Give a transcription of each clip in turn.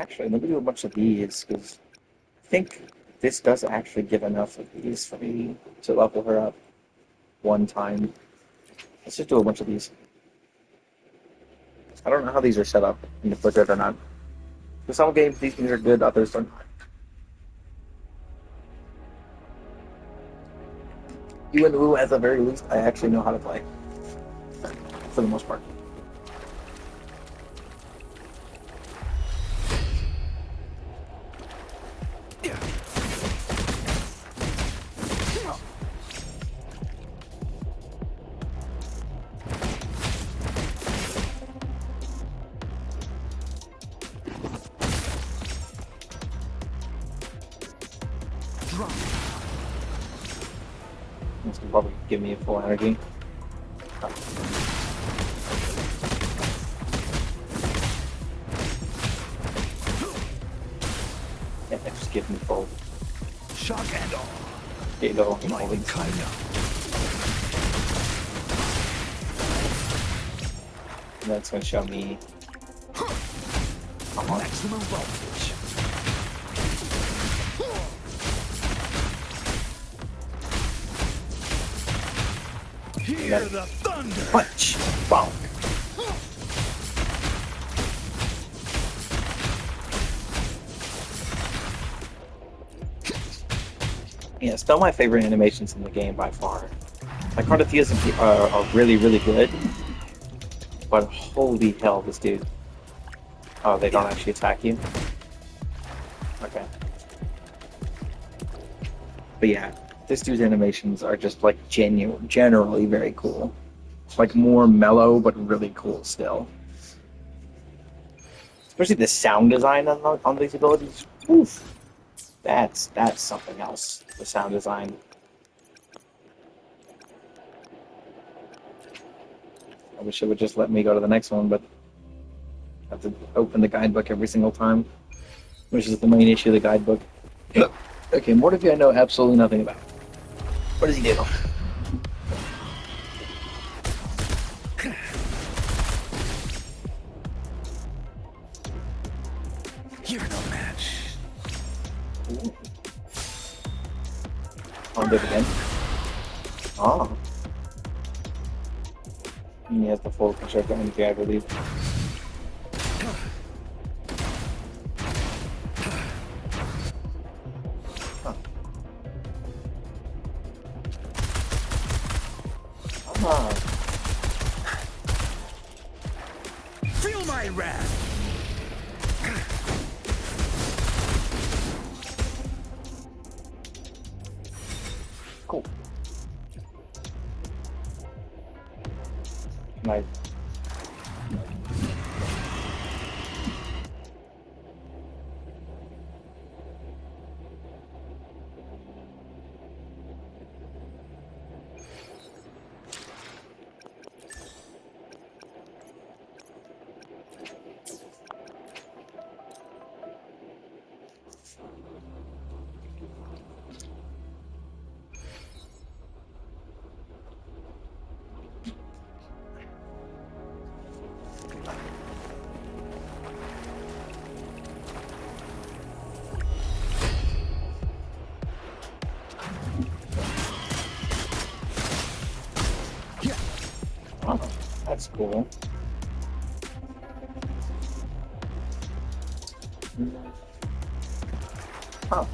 Actually, let me do a bunch of these because I think this does actually give enough of these for me to level her up one time. Let's just do a bunch of these. I don't know how these are set up in the budget or not. For some games, these things are good, others are not. You and Wu, at the very least, I actually know how to play for the most part. This can probably give me a full energy. Yeah, just give me full. Shock and awe. There you go. Lightning coming up. And that's going to show me. Maximum voltage. Hear the thunder. Punch! Bonk! Yeah, still my favorite animations in the game by far. My Cardatheas are really, really good. But holy hell, this dude. Oh, they don't actually attack you? Okay. But yeah, this dude's animations are just like generally very cool. Like more mellow, but really cool still. Especially the sound design on these abilities. Oof. That's something else. The sound design. I wish it would just let me go to the next one, but I have to open the guidebook every single time, which is the main issue of the guidebook. Okay, Mordecai I know absolutely nothing about. What does he do? You're no match. I'll do it again. Oh. He has the full constructor energy, I believe. Huh. Ah. Feel my wrath. Cool. Nice. Oh, that's cool. Huh.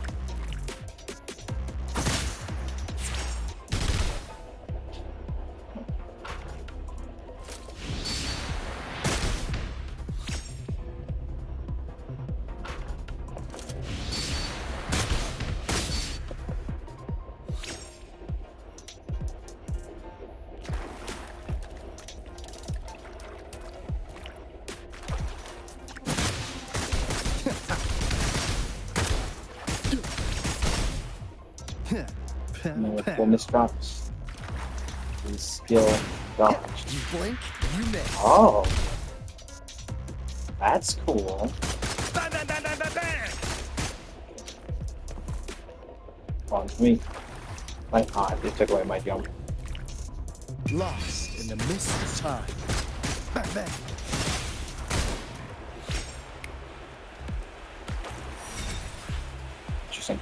No fullness drops. And skill dodge. You blink, you miss. Oh. That's cool. Bang, bang, bang, bang, bang, bang. On me. They took away my jump. Lost in the mist of time. Bang, bang. interesting.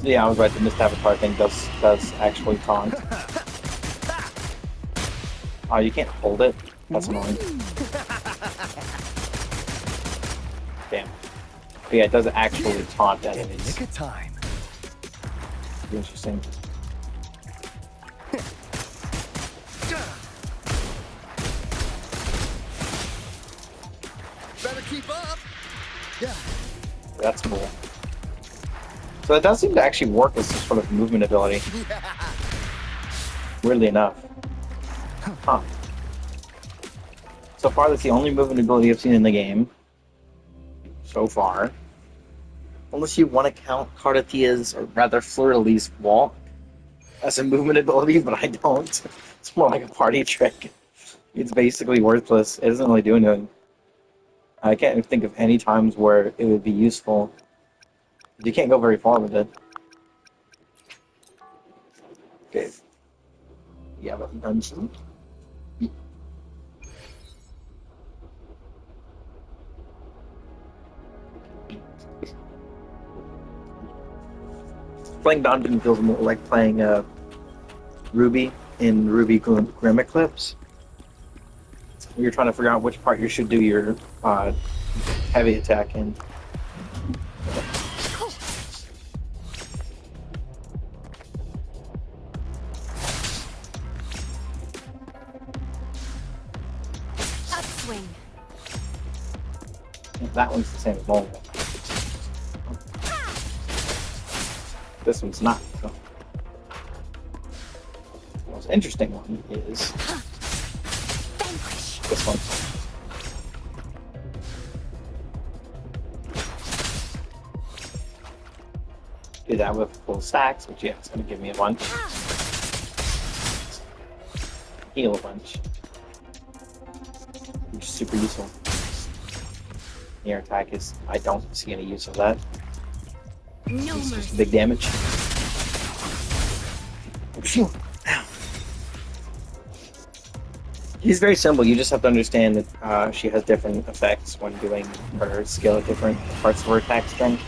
So yeah, I was right. The missed avatar thing does actually taunt. Oh, you can't hold it? That's annoying. Damn. But yeah, it does actually taunt In the enemies. nick of time. Interesting. Better keep up. Yeah. That's cool. So it does seem to actually work as some sort of movement ability. Weirdly enough. Huh. So far, that's the only movement ability I've seen in the game. So far. Unless you want to count Cardatia's, or rather Fleur-de-Lis's walk as a movement ability, but I don't. It's more like a party trick. It's basically worthless. It doesn't really do anything. I can't think of any times where it would be useful. You can't go very far with it. Okay. Yeah, but dungeon. Playing dungeon feels more like playing Ruby in Ruby Grim Eclipse. You're trying to figure out which part you should do your heavy attack in. Upswing. That one's the same as normal. This one's not. So. The most interesting one is this one. Do that with full stacks, which yeah, it's going to give me a bunch. Heal a bunch. Which is super useful. Near attack is, I don't see any use of that. No It's just mercy. big damage. He's very simple. You just have to understand that she has different effects when doing her skill at different parts of her attack string.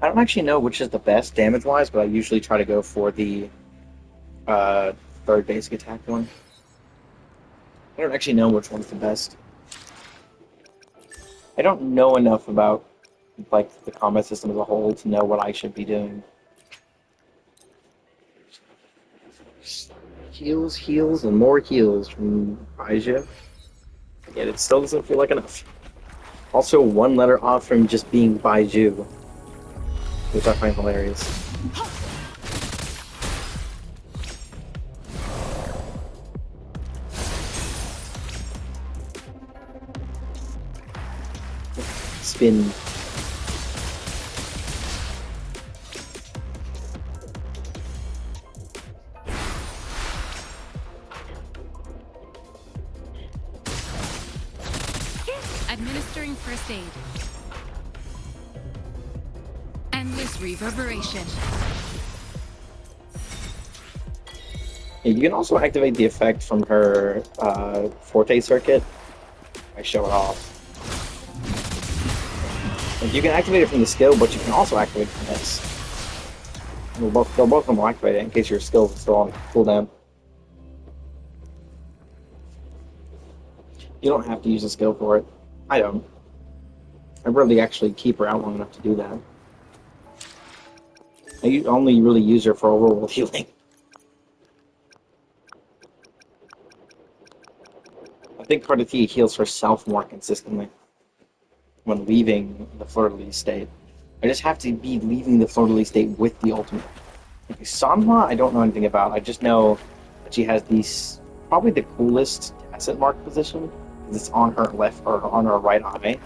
I don't actually know which is the best damage-wise, but I usually try to go for the third basic attack one. I don't actually know which one's the best. I don't know enough about like the combat system as a whole to know what I should be doing. Heals, heals, and more heals from Baiju. Yet it still doesn't feel like enough. Also, one letter off from just being Baiju, which I find hilarious. Spin. Administering first aid. Endless reverberation. Yeah, you can also activate the effect from her Forte circuit. I show it off. Like, you can activate it from the skill, but you can also activate it from this. They'll both of them will activate it in case your skill is still on cooldown. You don't have to use a skill for it. I don't. I rarely actually keep her out long enough to do that. I only really use her for overall healing. I think Cardathia heals herself more consistently when leaving the Fleur-de-Lis state. I just have to be leaving the Fleur-de-Lis state with the ultimate. Like, Sanhua, I don't know anything about. I just know that she has these probably the coolest asset mark position. It's on her left or on her right eye,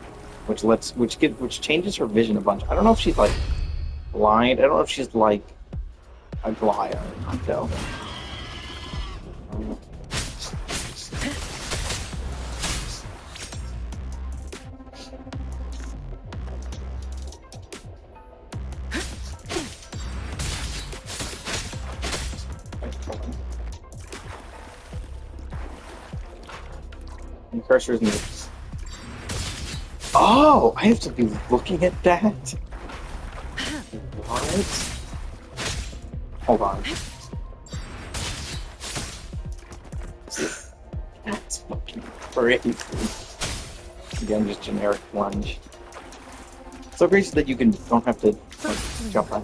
which changes her vision a bunch. I don't know if she's like blind. I don't know if she's like a Glaya or not though. And cursors moves. Oh, I have to be looking at that? What? Hold on. That's fucking crazy. Again, just generic lunge. So crazy that you don't have to like, jump on.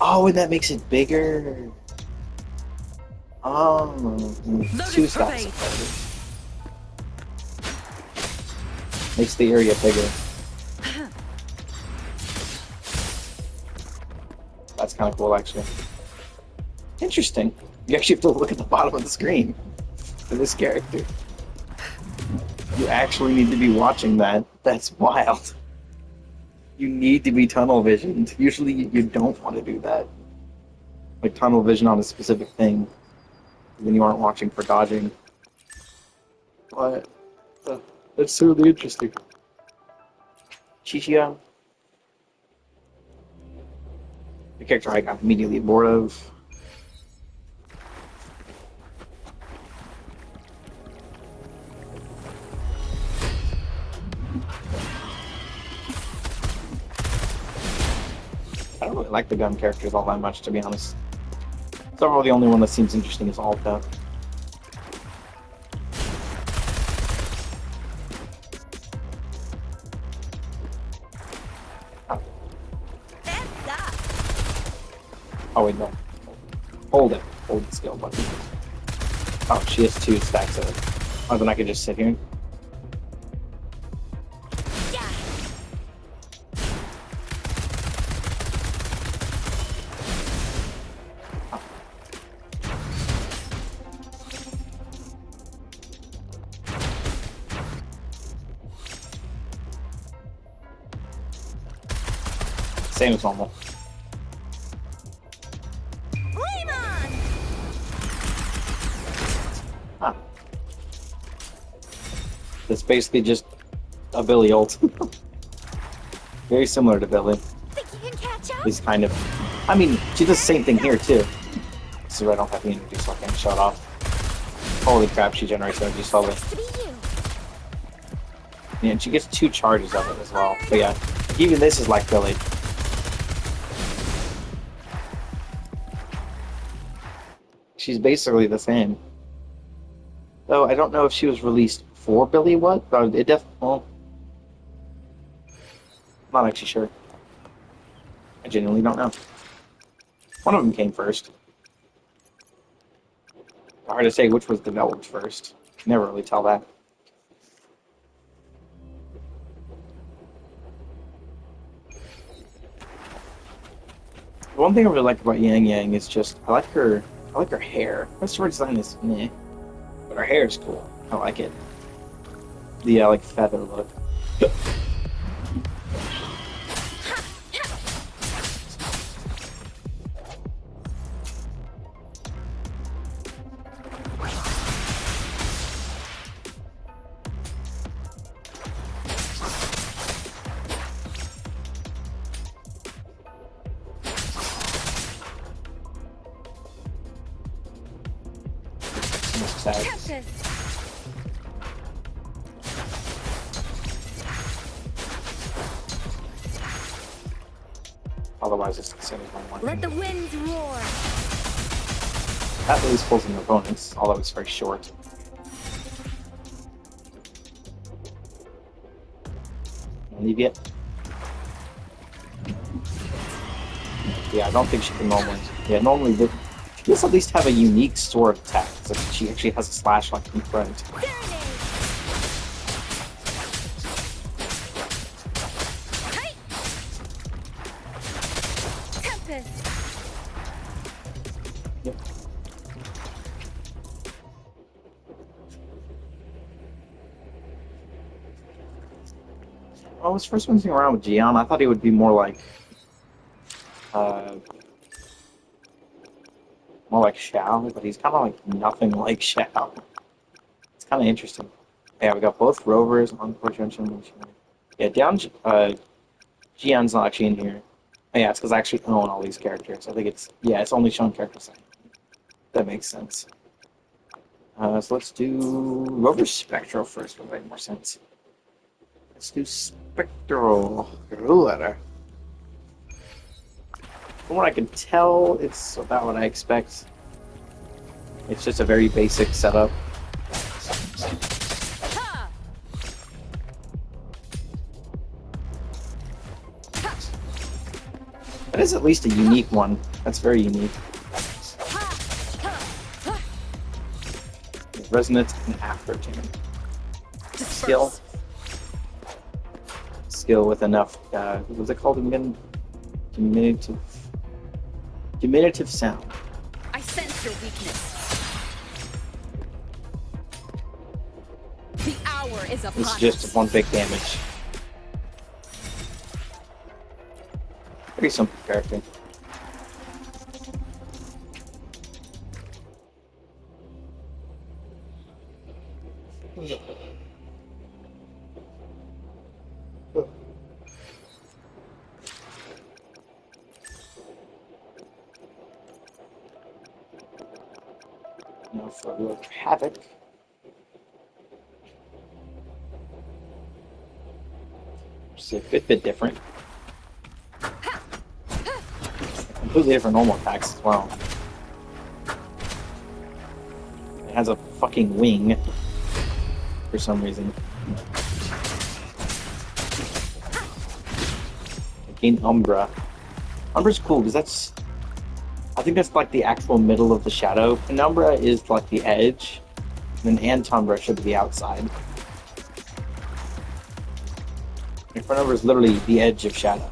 Oh, and that makes it bigger. Oh, two stacks of fighters. Makes the area bigger. That's kind of cool, actually. Interesting. You actually have to look at the bottom of the screen for this character. You actually need to be watching that. That's wild. You need to be tunnel visioned. Usually you don't want to do that. Like tunnel vision on a specific thing. Then you aren't watching for dodging. But that's really interesting. Chichia. The character I got immediately bored of. I don't really like the gun characters all that much, to be honest. So the only one that seems interesting is Alta. Oh wait, no. Hold it. Hold the skill button. Oh, she has 2 stacks of it. Oh, then I can just sit here. Same as normal. Huh. It's basically just a Billy ult. Very similar to Billy. Think you can catch up? At least kind of. I mean, she does the same thing here too. So I don't have the energy, so I can't shut off. Holy crap, she generates energy slowly. Yeah, and she gets 2 charges of it as well. But yeah, even this is like Billy. She's basically the same. Though I don't know if she was released for Billy what, but it definitely. Well, I'm not actually sure. I genuinely don't know. One of them came first. Hard to say which was developed first. Never really tell that. The one thing I really like about Yang Yang is just I like her hair. Her sword design is meh, but her hair is cool. I like it. The like feather look. Otherwise, it's the same as one. Let the winds roar. That really pulls in opponents, although it's very short. Leave it. Yeah, I don't think she can normally. Yeah, normally she does at least have a unique sword attack. So she actually has a slash like in front. Yep. I was first messing around with Gian. I thought he would be uh, more like Shao, but he's kind of like nothing like Shao. It's kind of interesting. Yeah, we got both rovers on Junction. Yeah, Gian's not actually in here. Oh, yeah, it's because I actually own all these characters. I think it's only shown characters. That makes sense. So let's do Rover Spectral first, would make more sense. Let's do Spectral Ruler. From what I can tell, it's about what I expect. It's just a very basic setup. Ha! That is at least a unique one. That's very unique. Resonance and Aftertune. Skill. Disperse. Skill with enough, what was it called again? Diminutive sound. I sense your weakness. The hour is upon It's just one big damage. Pretty simple character. Now for a little Havoc. Just a bit different. Completely different normal attacks as well. It has a fucking wing for some reason. Gain Umbra. Umbra's cool because I think that's like the actual middle of the shadow. Penumbra is like the edge, and then Antumbra should be the outside. And Penumbra is literally the edge of shadow.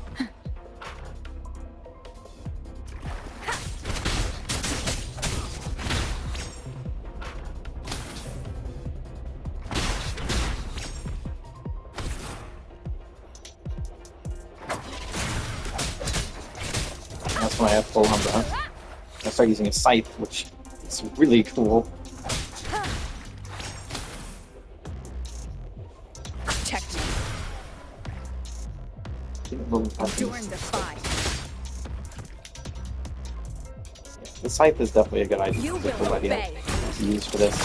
That's when I have full Umbra. I start using a Scythe, which is really cool. Check me. Adorn the fight. The Scythe is definitely a good idea, You good will idea obey. to use for this.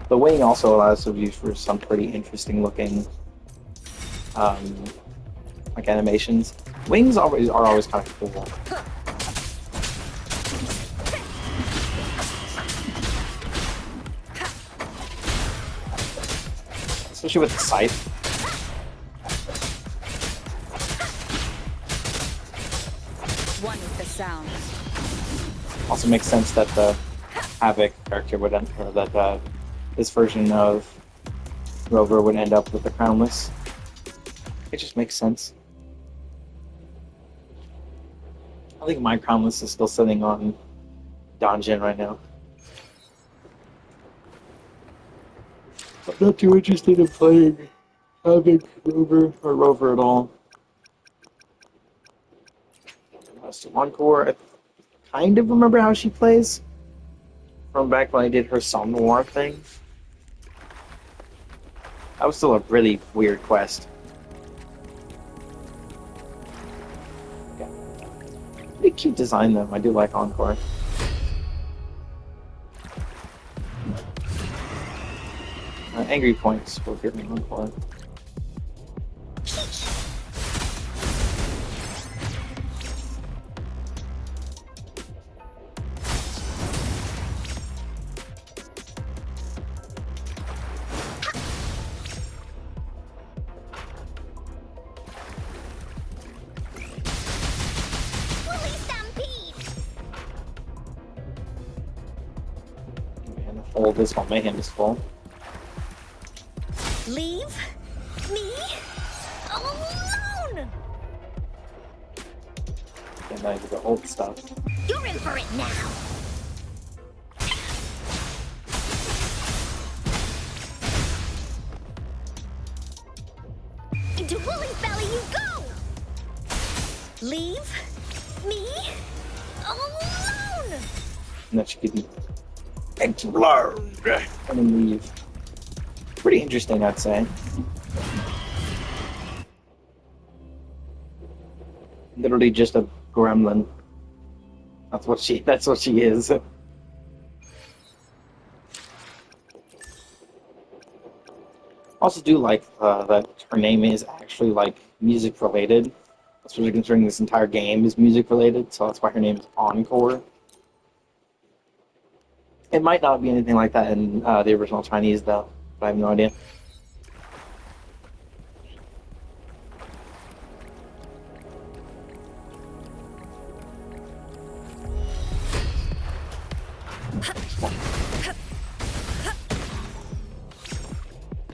The wing also allows to use for some pretty interesting looking like animations. Wings are always kind of cool. Especially with the Scythe. One with the sound. Also makes sense that the Havoc character would end, or that this version of Rover would end up with the Crownless. It just makes sense. I think my Crownless is still sitting on Donjin right now. I'm not too interested in playing Havoc, Rover, or Rover at all. Encore, I kind of remember how she plays from back when I did her Somnoir thing. That was still a really weird quest. Okay. Pretty cute design though. I do like Encore. Angry points will give me Encore. Woolly stampede. And full this one, Mayhem is full. Leave me alone. And I do the old stuff. You're in for it now. Into Woolly's belly you go. Leave me alone. And that should give me explode and then leave. Pretty interesting, I'd say. Literally just a gremlin. That's what she is. Also do like that her name is actually like music related, especially considering this entire game is music related, so that's why her name is Encore. It might not be anything like that in the original Chinese though, but I have no idea.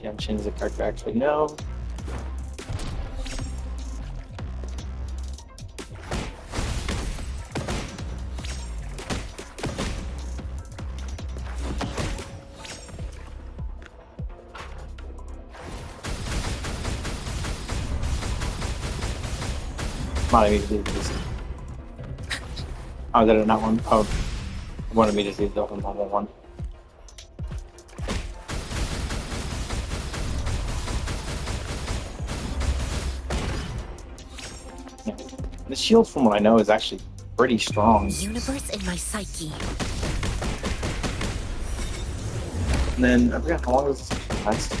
Genshin is a character I actually know. Not me to do this. Oh, did it not one? Oh, it wanted me to do the normal one. Yeah. The shield, from what I know, is actually pretty strong. Universe in my psyche. And then I forgot how long does this actually last.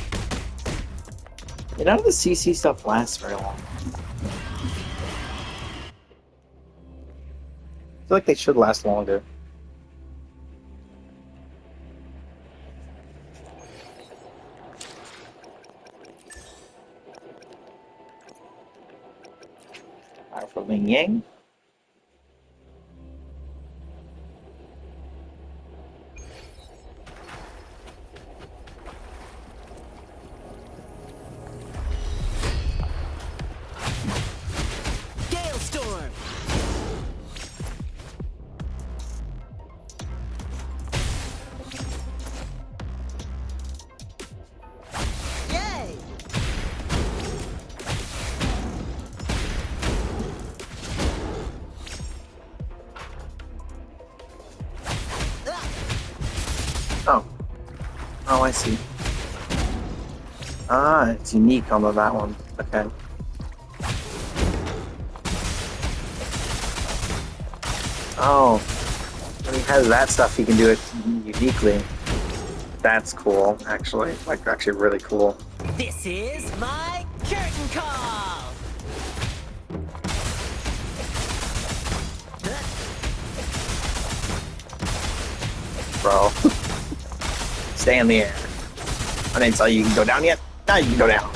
Yeah, none of the CC stuff lasts very long. I feel like they should last longer. Alright, for Ling Yang. Gale Storm. Yay! Oh. Oh, I see. Ah, it's unique on that one. Okay. Oh. When he has that stuff, he can do it uniquely. That's cool, actually. Like, actually really cool. This is my curtain call. Bro. Stay in the air. I didn't tell you you can go down yet? Now you can go down.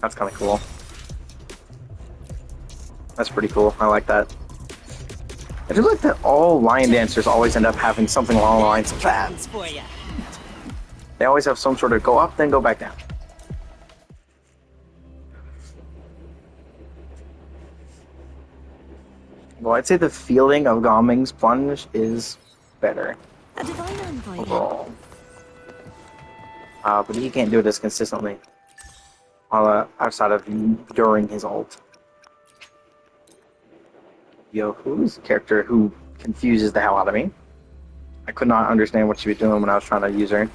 That's kind of cool. That's pretty cool. I like that. I feel like that all lion dancers always end up having something along the lines of that. Curtains for ya. They always have some sort of go up, then go back down. Well, I'd say the feeling of Goming's plunge is better A divine envoy. overall. But he can't do it as consistently outside of during his ult. Yo, who's the character who confuses the hell out of me? I could not understand what she was doing when I was trying to use her.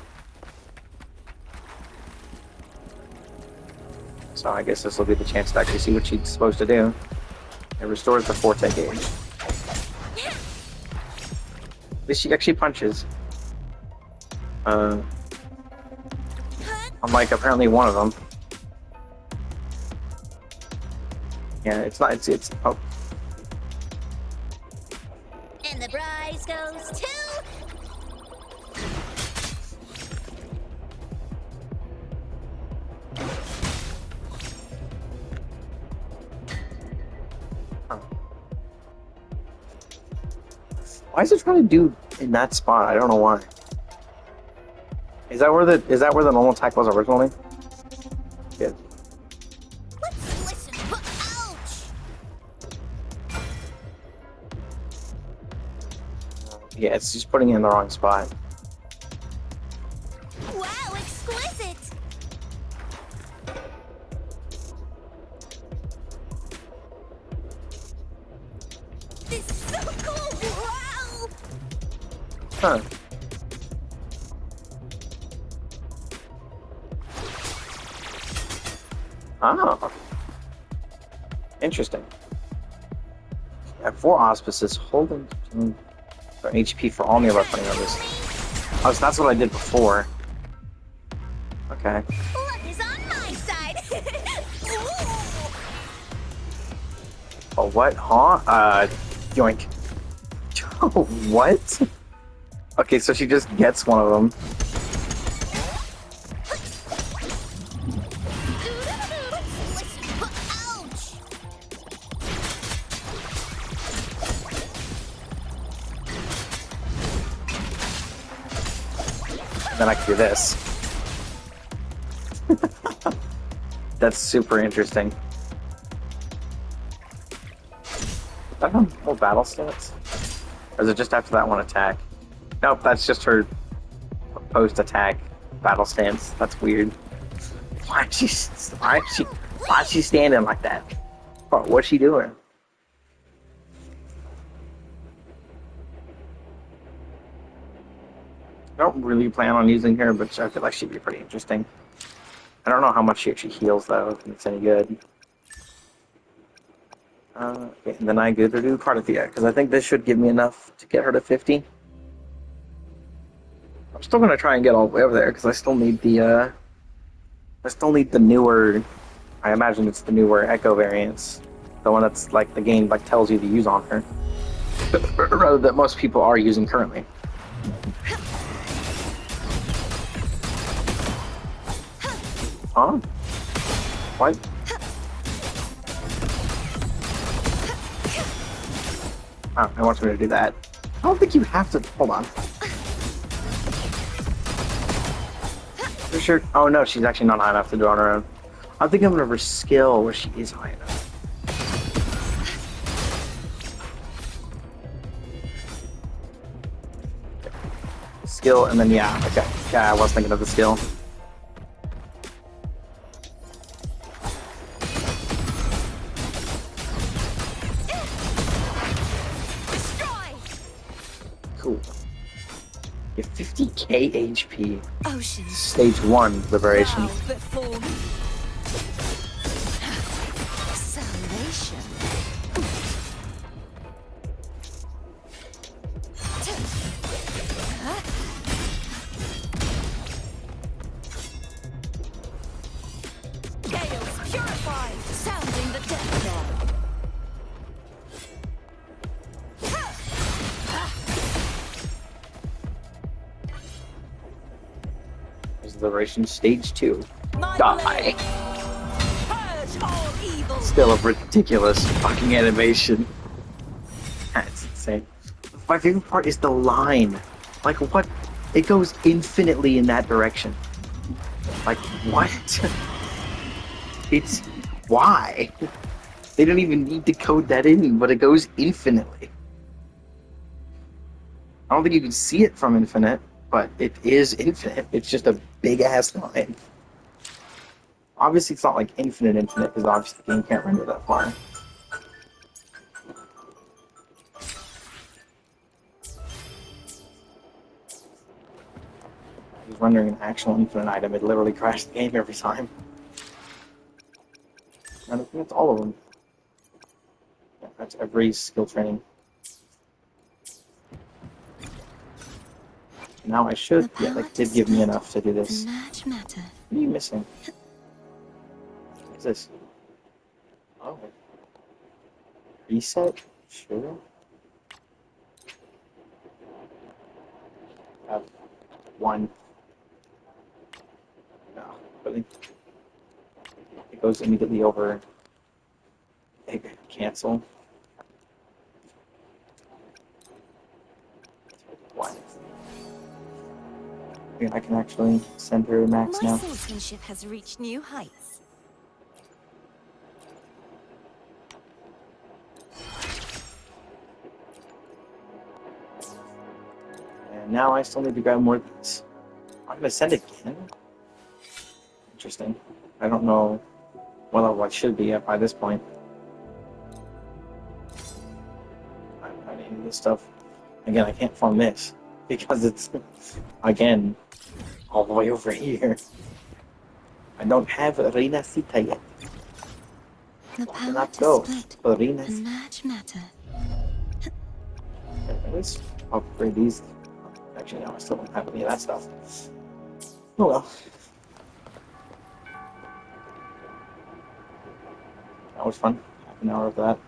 So I guess this will be the chance to actually see what she's supposed to do. It restores the forte gauge. At least she actually punches. Unlike apparently one of them. Yeah, it's not. It's. Oh. And the prize goes to... Why is it trying to do in that spot? I don't know why. Is that where the normal attack was originally? Yeah. Let's listen. Ouch! Yeah, it's just putting it in the wrong spot. Wow, exquisite! This is so cool! Wow! Huh. Oh. Interesting. At 4 auspices, holding for HP for all nearby party members. Oh, so that's what I did before. Okay. Luck is on my side. Ooh. Oh, what? Huh? Yoink. What? Okay, so she just gets one of them. Listen. Ouch. And then I can do this. That's super interesting. I don't know, battle stance? Or is it just after that one attack? Nope, that's just her post-attack battle stance. That's weird. Why is she standing like that? Oh, what's she doing? I don't really plan on using her, but I feel like she'd be pretty interesting. I don't know how much she actually heals though, if it's any good. Okay, and then I go to do Cardathea, because I think this should give me enough to get her to 50. I'm still gonna try and get all the way over there, because I still need the newer, I imagine it's the newer Echo variants. The one that's like the game like tells you to use on her. Rather that most people are using currently. Huh? What? Oh, I want you to do that. I don't think you have to. Hold on. For sure. Oh no, she's actually not high enough to do it on her own. I'm thinking of her skill where she is high enough. Skill, and then yeah, okay. Yeah, I was thinking of the skill. Cool. You have 50k HP. Oceans Stage 1 liberation. bow before me. Salvation. Gales purified, sounding the death knell. Liberation stage 2. My Die. blade. Purge all evil. Still a ridiculous fucking animation. That's insane. My favorite part is the line. Like what? It goes infinitely in that direction. Like what? It's why? They don't even need to code that in, but it goes infinitely. I don't think you can see it from infinite, but it is infinite. It's just a big ass line. Obviously, it's not like infinite, because obviously the game can't render that far. If it's rendering an actual infinite item, it literally crashed the game every time. And I think that's all of them. Yeah, that's every skill training. Now I should, yeah, that did give me enough to do this. What are you missing? What is this? Oh. Reset? Sure. Have one. No, really? It goes immediately over. Cancel. One. I can actually send her max My now. swordsmanship has reached new heights. And now I still need to grab more of these. I'm gonna send again? Interesting. I don't know what level I should be at by this point. I need this stuff. Again, I can't farm this because it's, again, all the way over here. I don't have Arena Sita yet. The I power cannot to go. split Arena and merge matter. Let's upgrade these. Actually, no, I still don't have any of that stuff. Oh well. That was fun. Half an hour of that.